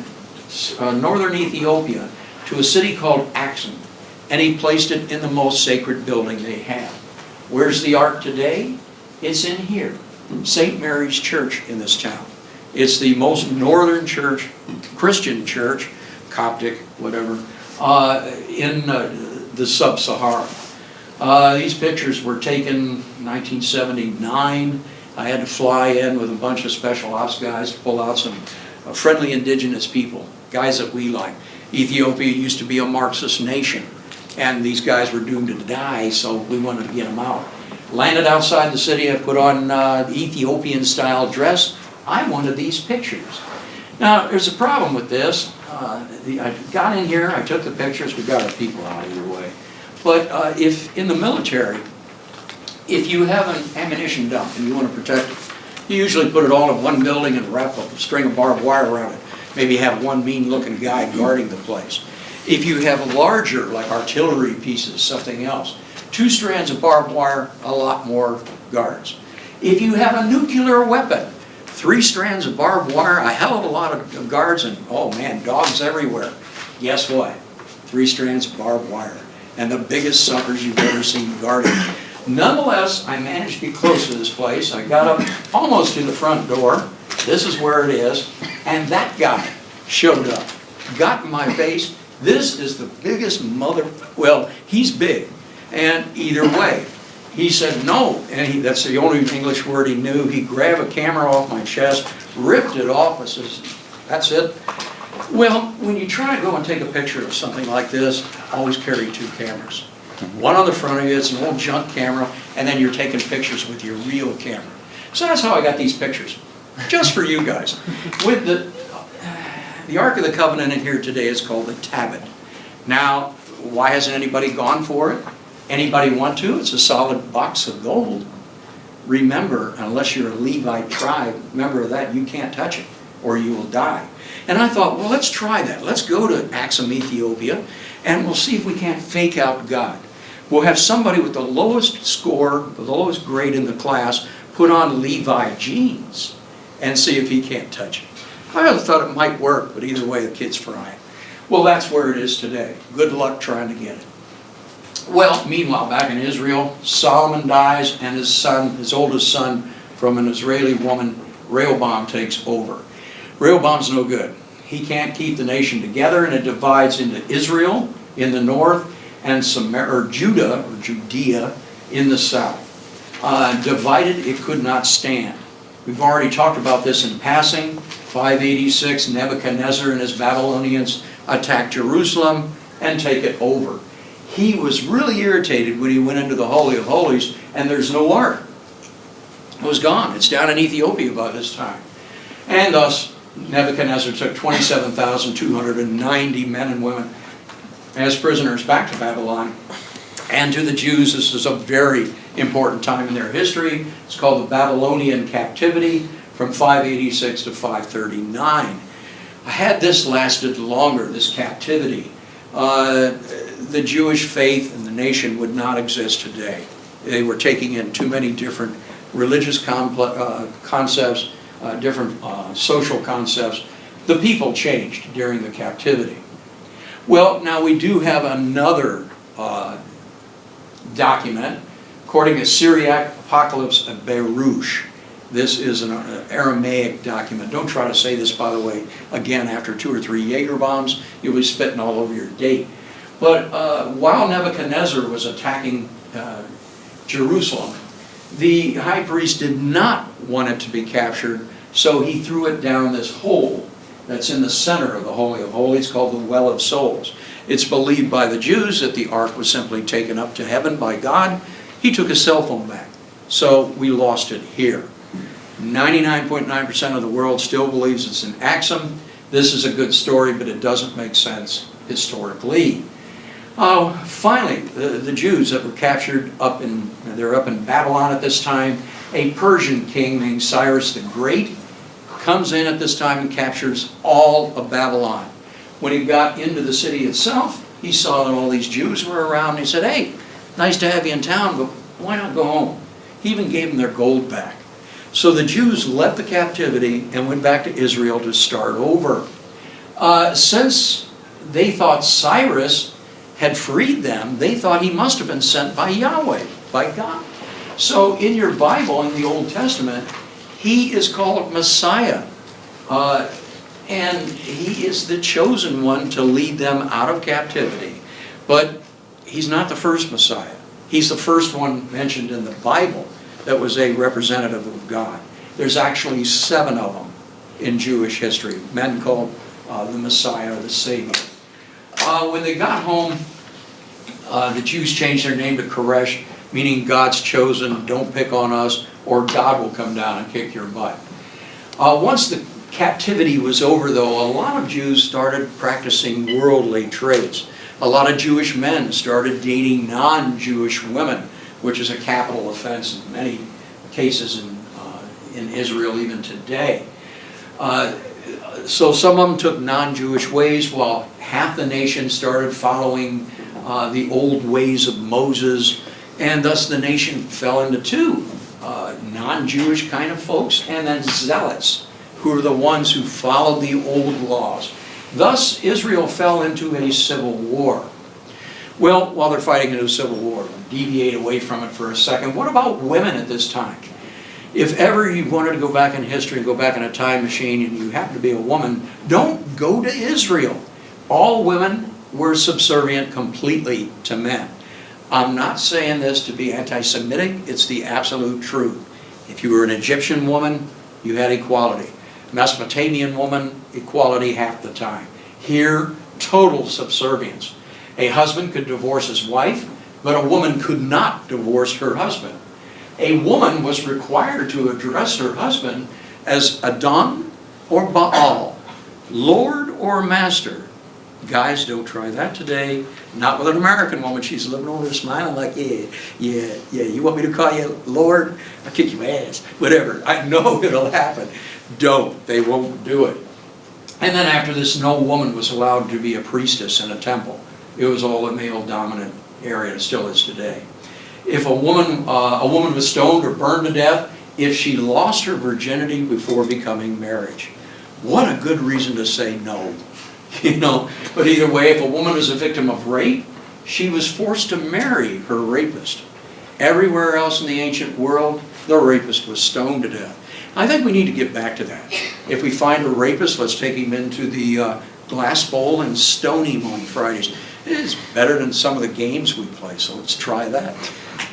in northern Ethiopia to a city called Axum, and he placed it in the most sacred building they have. Where's the ark today? It's in here, St. Mary's Church in this town. It's the most northern church, Christian church, Coptic, whatever, in the sub-Sahara. These pictures were taken in 1979. I had to fly in with a bunch of special ops guys to pull out some friendly indigenous people, guys that we like. Ethiopia used to be a Marxist nation, and these guys were doomed to die, so we wanted to get them out. Landed outside the city, I put on Ethiopian-style dress. I wanted these pictures. Now, there's a problem with this. I got in here, I took the pictures, we got our people out either way. But if in the military, if you have an ammunition dump and you want to protect it, You usually put it all in one building and wrap a string of barbed wire around it. Maybe have one mean-looking guy guarding the place. If you have larger, like artillery pieces, something else, 2 strands of barbed wire, a lot more guards. If you have a nuclear weapon, 3 strands of barbed wire, a hell of a lot of guards, and oh man, dogs everywhere. Guess what? 3 strands of barbed wire. And the biggest suckers you've ever seen guarding. Nonetheless, I managed to be close to this place. I got up almost to the front door. This is where it is. And that guy showed up, got in my face. This is the biggest well, he's big. And either way, he said no. And that's the only English word he knew. He grabbed a camera off my chest, ripped it off, and says, that's it. Well, when you try to go and take a picture of something like this, always carry 2 cameras. One on the front of you, it's an old junk camera, and then you're taking pictures with your real camera. So that's how I got these pictures, just for you guys. With the Ark of the Covenant in here today is called the Tablet. Now, why hasn't anybody gone for it? Anybody want to? It's a solid box of gold. Remember, unless you're a Levite tribe, member of that, you can't touch it, or you will die. And I thought, well, let's try that. Let's go to Axum, Ethiopia, and we'll see if we can't fake out God. We'll have somebody with the lowest score, the lowest grade in the class, put on Levi jeans and see if he can't touch it. I thought it might work, but either way, the kid's frying. Well, that's where it is today. Good luck trying to get it. Well, meanwhile, back in Israel, Solomon dies, and his son, his oldest son, from an Israeli woman, Rehoboam, takes over. Rehoboam's no good. He can't keep the nation together, and it divides into Israel in the north and Judah, or Judea, in the south. Divided, it could not stand. We've already talked about this in passing. 586, Nebuchadnezzar and his Babylonians attack Jerusalem and take it over. He was really irritated when he went into the Holy of Holies and there's no ark. It was gone. It's down in Ethiopia by this time. And thus, Nebuchadnezzar took 27,290 men and women as prisoners back to Babylon. And to the Jews, this is a very important time in their history. It's called the Babylonian captivity from 586 to 539. Had this lasted longer, this captivity, the Jewish faith and the nation would not exist today. They were taking in too many different religious concepts, different social concepts. The people changed during the captivity. Well, now we do have another document, according to Syriac Apocalypse of Berush. This is an Aramaic document. Don't try to say this, by the way, again after 2 or 3 Jaeger bombs. You'll be spitting all over your date. But while Nebuchadnezzar was attacking Jerusalem, the high priest did not want it to be captured, so he threw it down this hole that's in the center of the Holy of Holies called the Well of Souls. It's believed by the Jews that the ark was simply taken up to heaven by God. He took his cell phone back, so we lost it here. 99.9% of the world still believes it's in Axum. This is a good story, but it doesn't make sense historically. Finally, the Jews that were captured they're up in Babylon at this time. A Persian king named Cyrus the Great comes in at this time and captures all of Babylon. When he got into the city itself, he saw that all these Jews were around, and he said, "Hey, nice to have you in town, but why not go home?" He even gave them their gold back. So the Jews left the captivity and went back to Israel to start over. Since they thought Cyrus had freed them, they thought he must have been sent by Yahweh, by God. So in your Bible, in the Old Testament, he is called Messiah. And he is the chosen one to lead them out of captivity. But he's not the first Messiah. He's the first one mentioned in the Bible that was a representative of God. There's actually 7 of them in Jewish history, men called the Messiah or the Savior. When they got home, the Jews changed their name to Koresh, meaning God's chosen, don't pick on us, or God will come down and kick your butt. Once the captivity was over, though, a lot of Jews started practicing worldly traits. A lot of Jewish men started dating non-Jewish women, which is a capital offense in many cases in Israel even today. So some of them took non-Jewish ways, while half the nation started following the old ways of Moses, and thus the nation fell into two, non-Jewish kind of folks, and then zealots, who are the ones who followed the old laws. Thus Israel fell into a civil war. Well, while they're fighting into a civil war, deviate away from it for a second. What about women at this time? If ever you wanted to go back in history and go back in a time machine and you happen to be a woman, don't go to Israel. All women were subservient completely to men. I'm not saying this to be anti-Semitic, it's the absolute truth. If you were an Egyptian woman, you had equality. Mesopotamian woman, equality half the time. Here, total subservience. A husband could divorce his wife, but a woman could not divorce her husband. A woman was required to address her husband as Adon or Baal, Lord or Master. Guys, don't try that today. Not with an American woman. She's living over there smiling like, yeah, you want me to call you Lord? I'll kick your ass. Whatever. I know it'll happen. Don't. They won't do it. And then after this, no woman was allowed to be a priestess in a temple. It was all a male-dominant area, and still is today. If a woman was stoned or burned to death if she lost her virginity before becoming marriage. What a good reason to say no. But either way, if a woman was a victim of rape, she was forced to marry her rapist. Everywhere else in the ancient world, the rapist was stoned to death. I think we need to get back to that. If we find a rapist, let's take him into the glass bowl and stone him on Fridays. It's better than some of the games we play, so let's try that.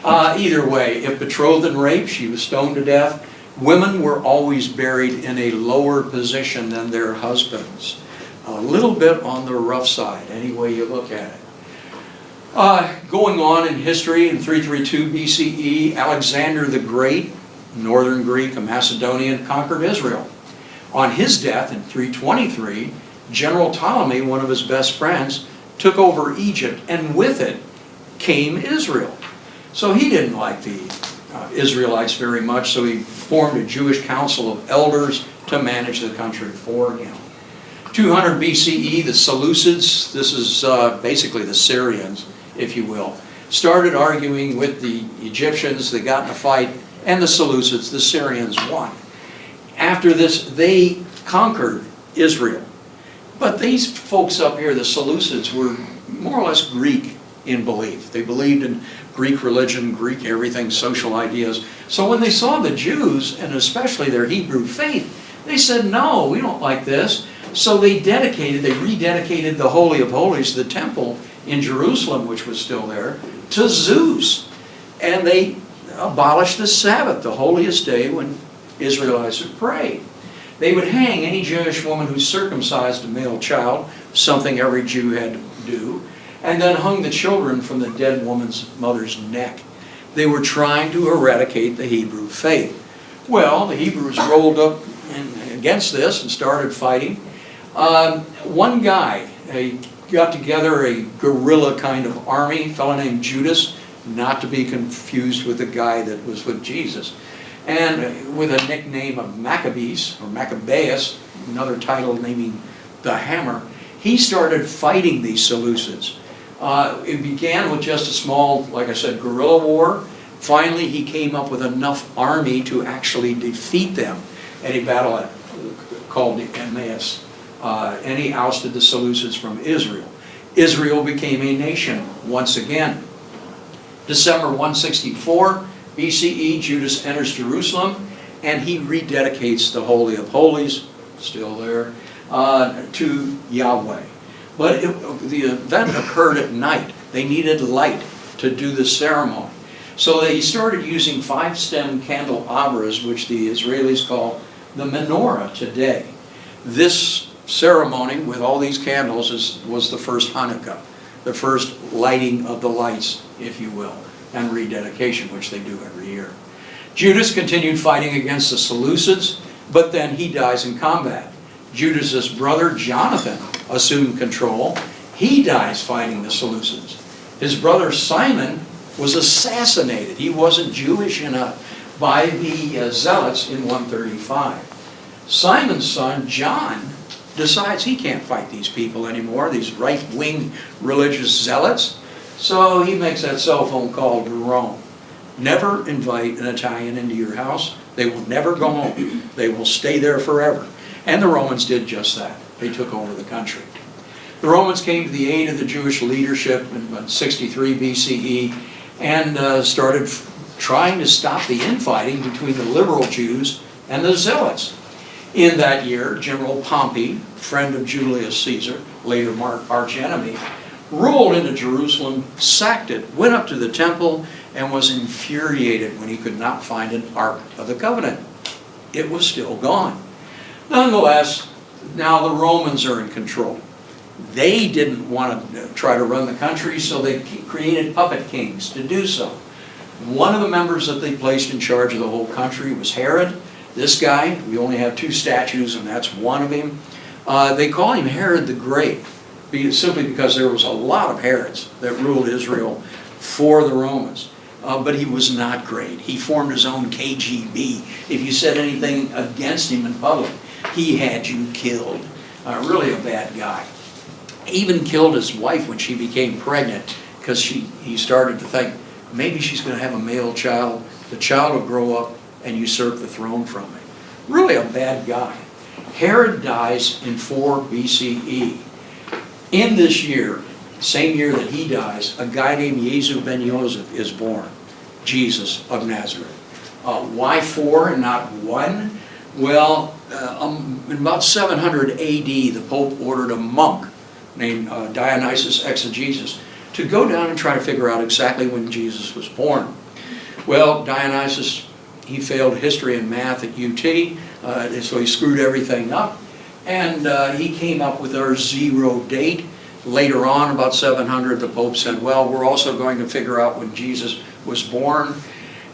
Either way, if betrothed and raped, she was stoned to death. Women were always buried in a lower position than their husbands. A little bit on the rough side, any way you look at it. Going on in history, in 332 BCE, Alexander the Great, northern Greek, a Macedonian, conquered Israel. On his death in 323, General Ptolemy, one of his best friends, took over Egypt, and with it came Israel. So he didn't like the Israelites very much, so he formed a Jewish council of elders to manage the country for him. 200 BCE, the Seleucids, this is basically the Syrians, if you will, started arguing with the Egyptians. They got in a fight, and the Seleucids, the Syrians, won. After this, they conquered Israel. But these folks up here, the Seleucids, were more or less Greek in belief. They believed in Greek religion, Greek everything, social ideas. So when they saw the Jews, and especially their Hebrew faith, they said, no, we don't like this. So they rededicated the Holy of Holies, the temple in Jerusalem, which was still there, to Zeus. And they abolished the Sabbath, the holiest day when Israelites would pray. They would hang any Jewish woman who circumcised a male child, something every Jew had to do, and then hung the children from the dead woman's mother's neck. They were trying to eradicate the Hebrew faith. Well, the Hebrews rolled up against this and started fighting. One guy got together a guerrilla kind of army, a fellow named Judas, not to be confused with the guy that was with Jesus, and with a nickname of Maccabees, or Maccabeus, another title naming the Hammer. He started fighting these Seleucids. It began with just a small, like I said, guerrilla war. Finally, he came up with enough army to actually defeat them in a battle called the Emmaus. And he ousted the Seleucids from Israel. Israel became a nation once again. December 164 BCE, Judas enters Jerusalem, and he rededicates the Holy of Holies, still there, to Yahweh. But the event occurred at night. They needed light to do the ceremony. So they started using 5-stem candelabras, which the Israelis call the menorah today. This ceremony with all these candles was the first Hanukkah, the first lighting of the lights, if you will, and rededication, which they do every year. Judas continued fighting against the Seleucids, but then he dies in combat. Judas's brother Jonathan assumed control. He dies fighting the Seleucids. His brother Simon was assassinated. He wasn't Jewish in a by the zealots in 135. Simon's son, John, decides he can't fight these people anymore, these right-wing religious zealots. So he makes that cell phone call to Rome. Never invite an Italian into your house. They will never go home. They will stay there forever. And the Romans did just that. They took over the country. The Romans came to the aid of the Jewish leadership in 63 BCE and started trying to stop the infighting between the liberal Jews and the zealots. In that year, General Pompey, friend of Julius Caesar, later arch enemy, ruled into Jerusalem, sacked it, went up to the temple, and was infuriated when he could not find an Ark of the Covenant. It was still gone. Nonetheless, now the Romans are in control. They didn't want to try to run the country, so they created puppet kings to do so. One of the members that they placed in charge of the whole country was Herod. This guy, we only have 2 statues, and that's one of him. They call him Herod the Great, simply because there was a lot of Herods that ruled Israel for the Romans. But he was not great. He formed his own KGB. If you said anything against him in public, he had you killed. Really a bad guy. He even killed his wife when she became pregnant because he started to think, maybe she's going to have a male child. The child will grow up and usurp the throne from him. Really a bad guy. Herod dies in 4 BCE. In this year, same year that he dies, a guy named Yesu ben Yosef is born. Jesus of Nazareth. Why 4 and not 1? Well, in about 700 AD, the Pope ordered a monk named Dionysius Exegetus to go down and try to figure out exactly when Jesus was born. Well, Dionysius, he failed history and math at UT, so he screwed everything up, and he came up with our 0 date. Later on, about 700, the Pope said, well, we're also going to figure out when Jesus was born.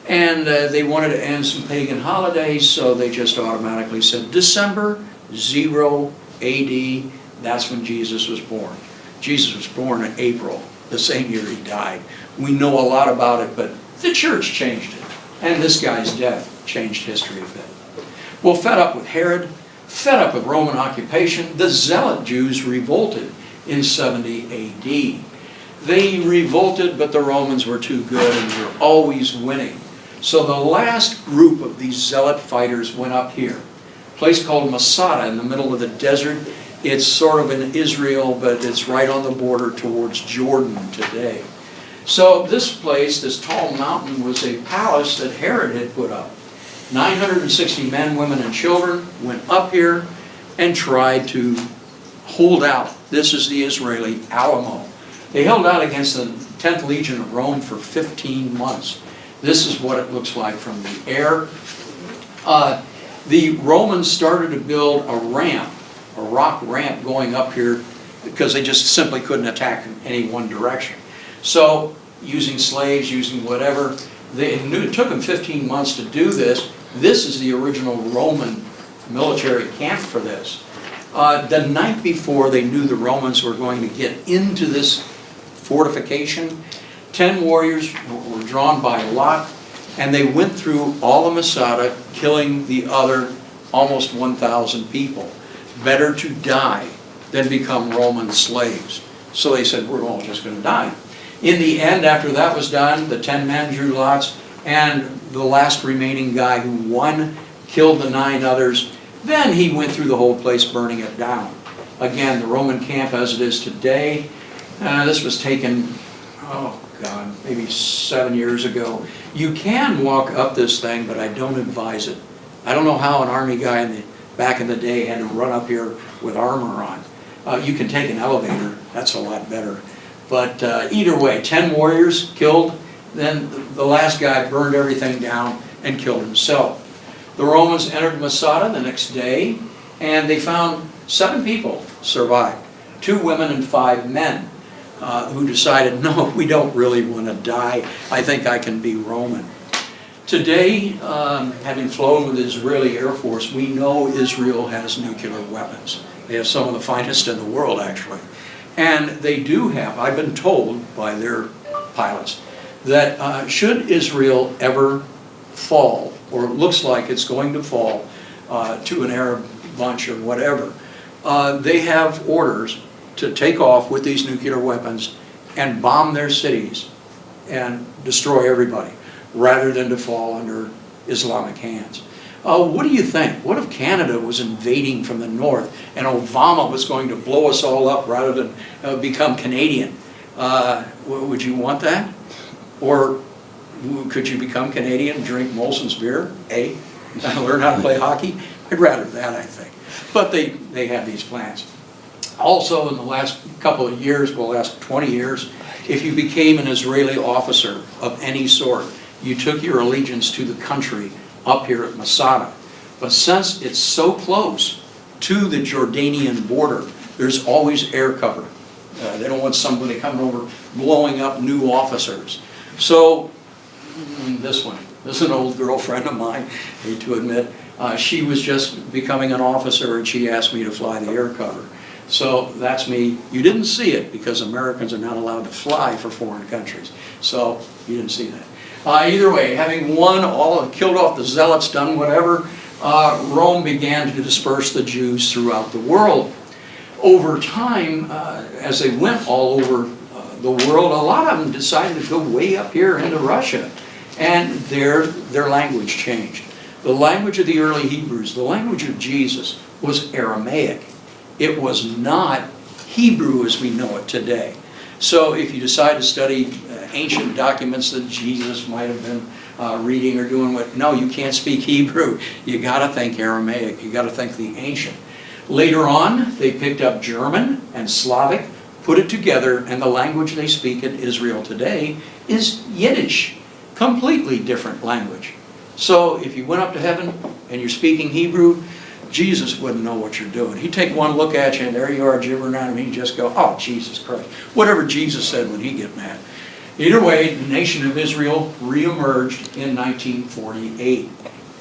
And they wanted to end some pagan holidays, so they just automatically said December 0 AD, that's when Jesus was born. Jesus was born in April, the same year he died. We know a lot about it, but the church changed it. And this guy's death changed history a bit. Well, fed up with Herod, fed up with Roman occupation, the Zealot Jews revolted in 70 AD. They revolted, but the Romans were too good and were always winning. So the last group of these Zealot fighters went up here, a place called Masada in the middle of the desert. It's sort of in Israel, but it's right on the border towards Jordan today. So this place, this tall mountain, was a palace that Herod had put up. 960 men, women, and children went up here and tried to hold out. This is the Israeli Alamo. They held out against the 10th Legion of Rome for 15 months. This is what it looks like from the air. The Romans started to build a ramp, a rock ramp going up here because they just simply couldn't attack in any one direction. So using slaves, using whatever, it took them 15 months to do this. This is the original Roman military camp for this. The night before they knew the Romans were going to get into this fortification, 10 warriors were drawn by lot, and they went through all of Masada, killing the other almost 1,000 people. Better to die than become Roman slaves. So they said, we're all just going to die. In the end, after that was done, the 10 men drew lots, and the last remaining guy who won killed the 9 others. Then he went through the whole place, burning it down. Again, the Roman camp as it is today, this was taken, oh God, maybe 7 years ago. You can walk up this thing, but I don't advise it. I don't know how an army guy back in the day had to run up here with armor on. You can take an elevator, that's a lot better. But either way, 10 warriors killed, then the last guy burned everything down and killed himself. The Romans entered Masada the next day, and they found 7 people survived, 2 women and 5 men, who decided, no, we don't really want to die. I think I can be Roman. Today, having flown with the Israeli Air Force, we know Israel has nuclear weapons. They have some of the finest in the world, actually. And they do have, I've been told by their pilots, that should Israel ever fall or looks like it's going to fall to an Arab bunch or whatever, they have orders to take off with these nuclear weapons and bomb their cities and destroy everybody, rather than to fall under Islamic hands. What do you think? What if Canada was invading from the north and Obama was going to blow us all up rather than become Canadian? Would you want that? Or could you become Canadian and drink Molson's beer? Learn how to play hockey? I'd rather that, I think. But they have these plans. Also, in the last couple of years, well, last 20 years, if you became an Israeli officer of any sort, you took your allegiance to the country up here at Masada. But since it's so close to the Jordanian border, there's always air cover. They don't want somebody coming over blowing up new officers. So, this is an old girlfriend of mine, hate to admit. She was just becoming an officer and she asked me to fly the air cover. So that's me. You didn't see it because Americans are not allowed to fly for foreign countries. So you didn't see that. Either way, having won killed off the zealots, done whatever, Rome began to disperse the Jews throughout the world. Over time, as they went all over the world, a lot of them decided to go way up here into Russia. And their language changed. The language of the early Hebrews, the language of Jesus, was Aramaic. It was not Hebrew as we know it today. So if you decide to study ancient documents that Jesus might have been reading or doing, no, you can't speak Hebrew. You got to think Aramaic. You got to think the ancient. Later on, they picked up German and Slavic, put it together, and the language they speak in Israel today is Yiddish. Completely different language. So if you went up to heaven and you're speaking Hebrew, Jesus wouldn't know what you're doing. He'd take one look at you and there you are gibbering at him, and he'd just go, oh, Jesus Christ. Whatever Jesus said when he get mad. Either way, the nation of Israel reemerged in 1948.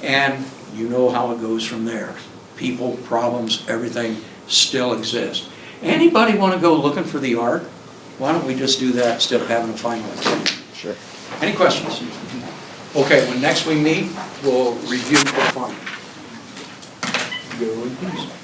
And you know how it goes from there. People, problems, everything still exists. Anybody want to go looking for the ark? Why don't we just do that instead of having a final exam? Sure. Any questions? Okay, when next we meet, we'll review for fun. Go in peace.